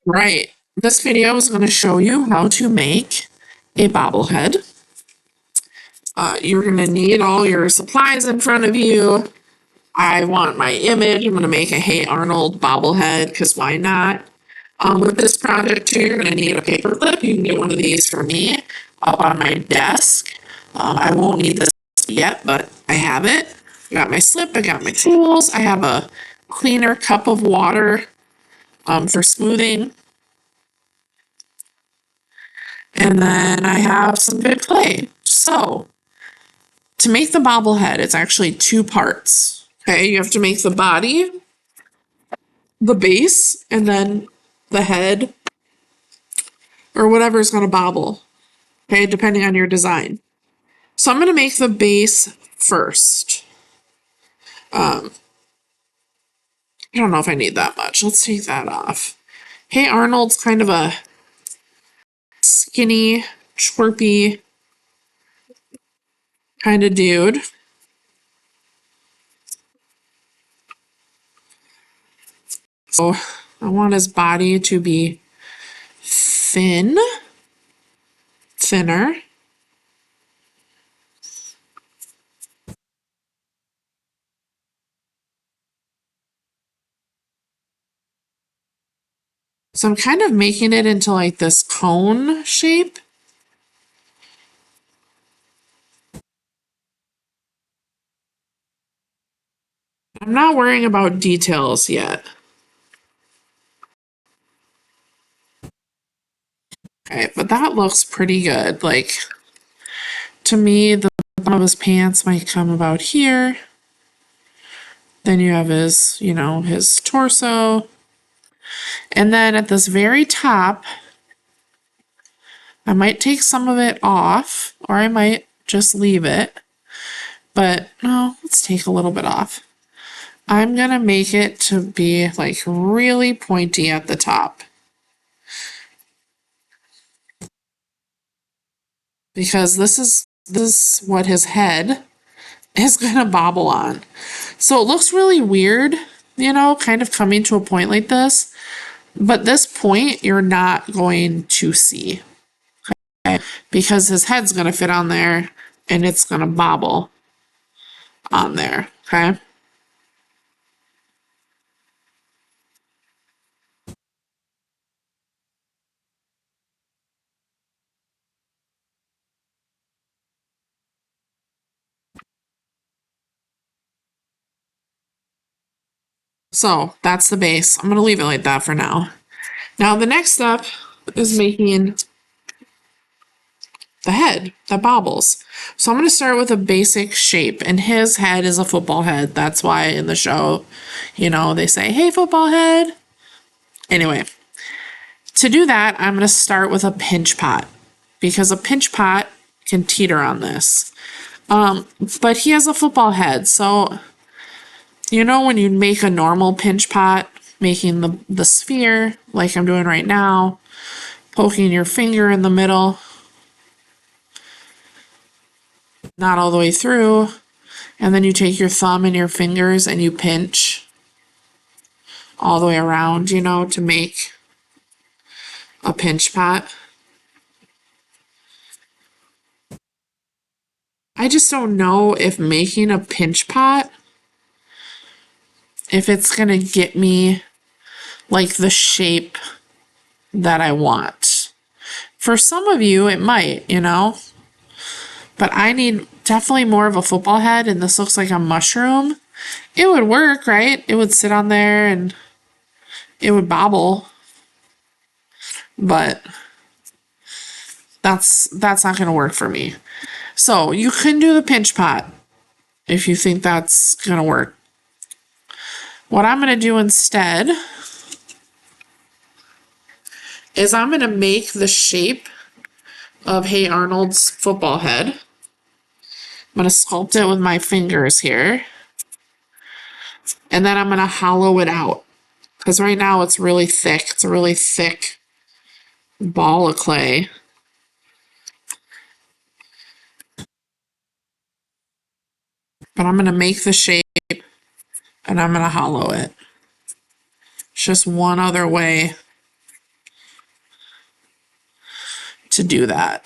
Right. This video is going to show you how to make a bobblehead. You're going to need all your supplies in front of you. I want my image. I'm going to make a Hey Arnold bobblehead because why not? With this project too, you're going to need a paper clip. You can get one of these for me up on my desk. I won't need this yet, but I have it. I got my slip. I got my tools. I have a cleaner cup of water for smoothing. And then I have some good clay. So to make the bobblehead, it's actually two parts. Okay, you have to make the body, the base, and then the head or whatever is going to bobble. Okay, depending on your design. So I'm going to make the base first. I don't know if I need that much. Let's take that off. Hey Arnold's kind of a skinny, chirpy kind of dude. So I want his body to be thinner. So I'm kind of making it into like this cone shape. I'm not worrying about details yet. Okay, but that looks pretty good. Like, to me, the bottom of his pants might come about here. Then you have his, his torso. And then at this very top, I might take some of it off, or I might just leave it. But no, let's take a little bit off. I'm gonna make it to be like really pointy at the top. Because this is what his head is gonna bobble on. So it looks really weird, kind of coming to a point like this. But this point you're not going to see. Okay? Because his head's gonna fit on there and it's gonna bobble on there. Okay. So that's the base. I'm gonna leave it like that for now. Now the next step is making the head that bobbles. So I'm going to start with a basic shape, and his head is a football head. That's why in the show, they say, hey, football head. Anyway, to do that, I'm going to start with a pinch pot because a pinch pot can teeter on this. But he has a football head. So, when you make a normal pinch pot, making the sphere like I'm doing right now, poking your finger in the middle, not all the way through, and then you take your thumb and your fingers and you pinch all the way around, to make a pinch pot. I just don't know if making a pinch pot, if it's going to get me like the shape that I want. For some of you, it might, but I need definitely more of a football head, and this looks like a mushroom. It would work, right? It would sit on there and it would bobble, but that's not going to work for me. So you can do the pinch pot if you think that's going to work. What I'm going to do instead is I'm going to make the shape of Hey Arnold's football head. I'm going to sculpt it with my fingers here. And then I'm going to hollow it out. Because right now it's really thick. It's a really thick ball of clay. But I'm going to make the shape and I'm going to hollow it. It's just one other way to do that.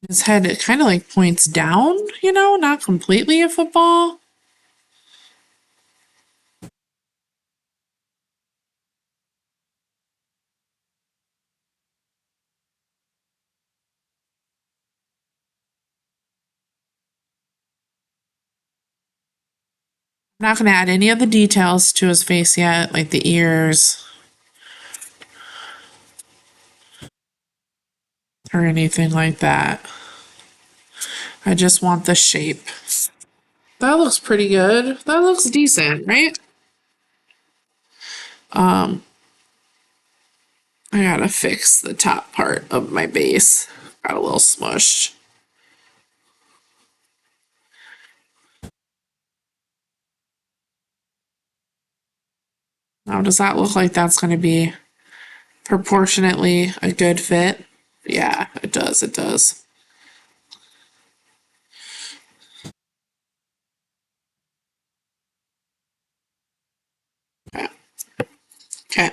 His head, it kind of like points down, not completely a football. I'm not going to add any of the details to his face yet, like the ears or anything like that. I just want the shape. That looks pretty good. That looks decent, right? I gotta fix the top part of my base. Got a little smushed. Now, does that look like that's going to be proportionately a good fit? Yeah, it does. It does. Okay. Okay.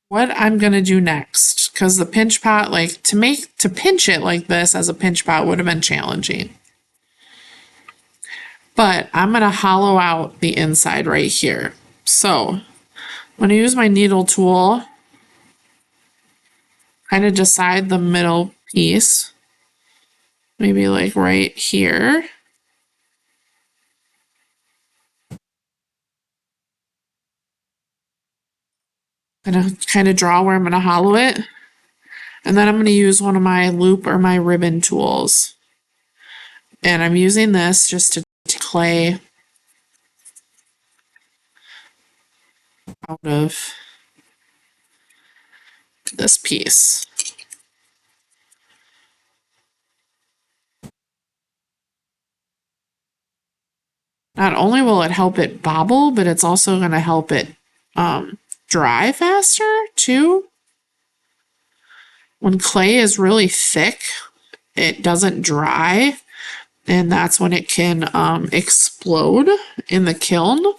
What I'm going to do next, because the pinch pot, like to pinch it like this as a pinch pot would have been challenging. But I'm going to hollow out the inside right here. So I'm going to use my needle tool, kind of decide the middle piece, maybe like right here. Gonna kind of draw where I'm gonna hollow it. And then I'm gonna use one of my loop or my ribbon tools. And I'm using this just to clay out of this piece. Not only will it help it bobble, but it's also gonna help it dry faster too. When clay is really thick, it doesn't dry, and that's when it can explode in the kiln.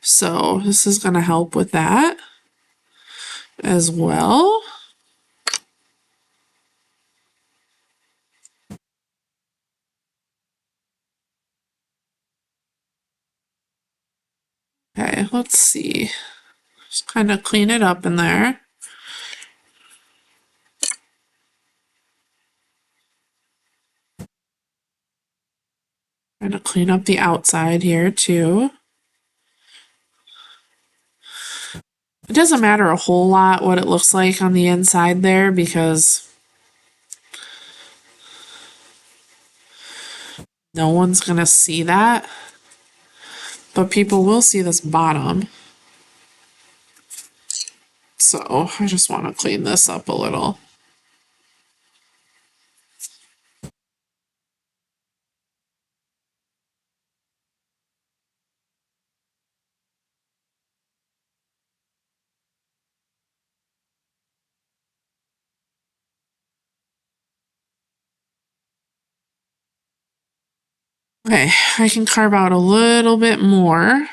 So this is going to help with that as well. Okay, let's see. Just kind of clean it up in there. Kind of clean up the outside here too. It doesn't matter a whole lot what it looks like on the inside there because no one's going to see that. But people will see this bottom. So I just want to clean this up a little. Okay, I can carve out a little bit more.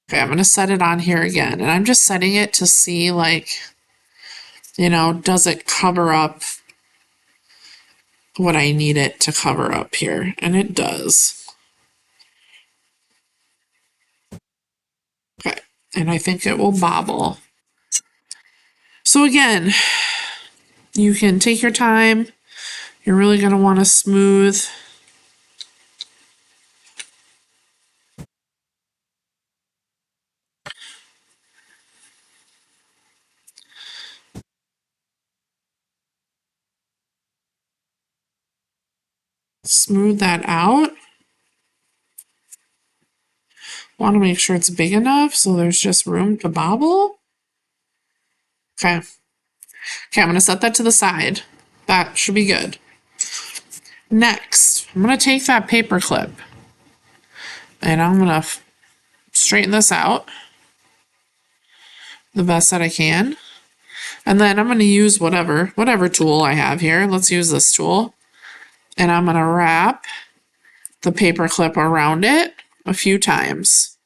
Okay, I'm going to set it on here again. And I'm just setting it to see, like, does it cover up what I need it to cover up here? And it does. Okay, and I think it will bobble. So again, you can take your time. You're really going to want to smooth. Smooth that out. Want to make sure it's big enough so there's just room to bobble. Okay. Okay, I'm going to set that to the side. That should be good. Next, I'm going to take that paper clip and I'm going to straighten this out the best that I can. And then I'm going to use whatever tool I have here. Let's use this tool. And I'm going to wrap the paper clip around it a few times.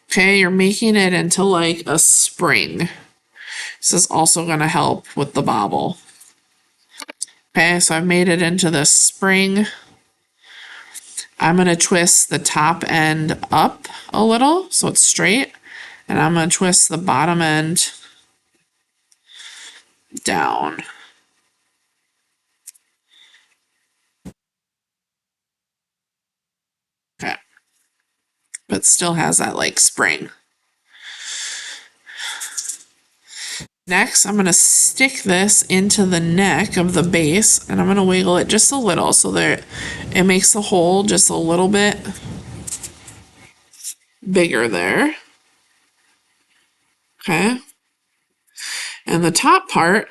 Okay, you're making it into like a spring. This is also going to help with the bobble. Okay, so I've made it into this spring. I'm going to twist the top end up a little so it's straight. And I'm going to twist the bottom end down. Okay. But still has that like spring. Next, I'm going to stick this into the neck of the base and I'm going to wiggle it just a little so that it makes the hole just a little bit bigger there. Okay. And the top part,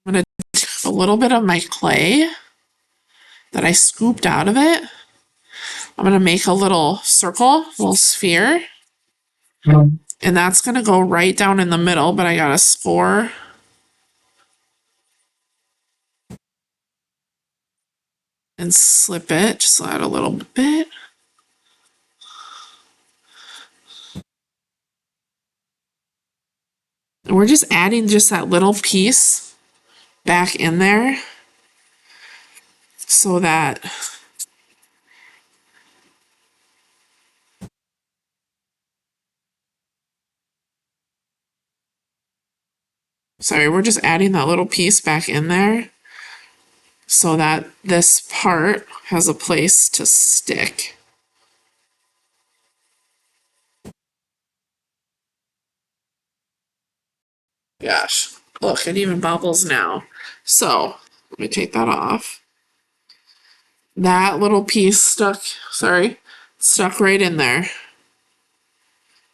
I'm going to take a little bit of my clay that I scooped out of it. I'm going to make a little circle, a little sphere. And that's going to go right down in the middle, but I got to score and slip it, just add a little bit. And we're just adding just that little piece back in there so that we're just adding that little piece back in there so that this part has a place to stick. Gosh, look, it even bubbles now. So let me take that off. That little piece stuck right in there.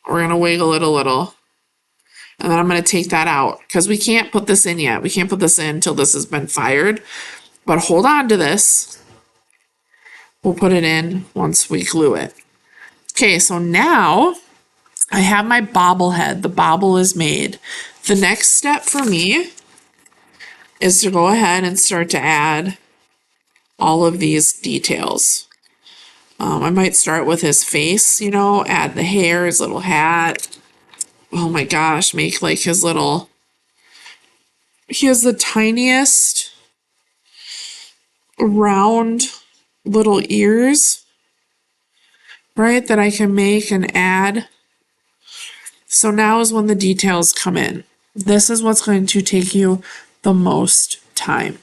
We're going to wiggle it a little. And then I'm going to take that out because we can't put this in yet. We can't put this in until this has been fired. But hold on to this. We'll put it in once we glue it. Okay, so now I have my bobblehead. The bobble is made. The next step for me is to go ahead and start to add all of these details. I might start with his face, add the hair, his little hat. Oh my gosh, make like he has the tiniest round little ears, right, that I can make and add. So now is when the details come in. This is what's going to take you the most time.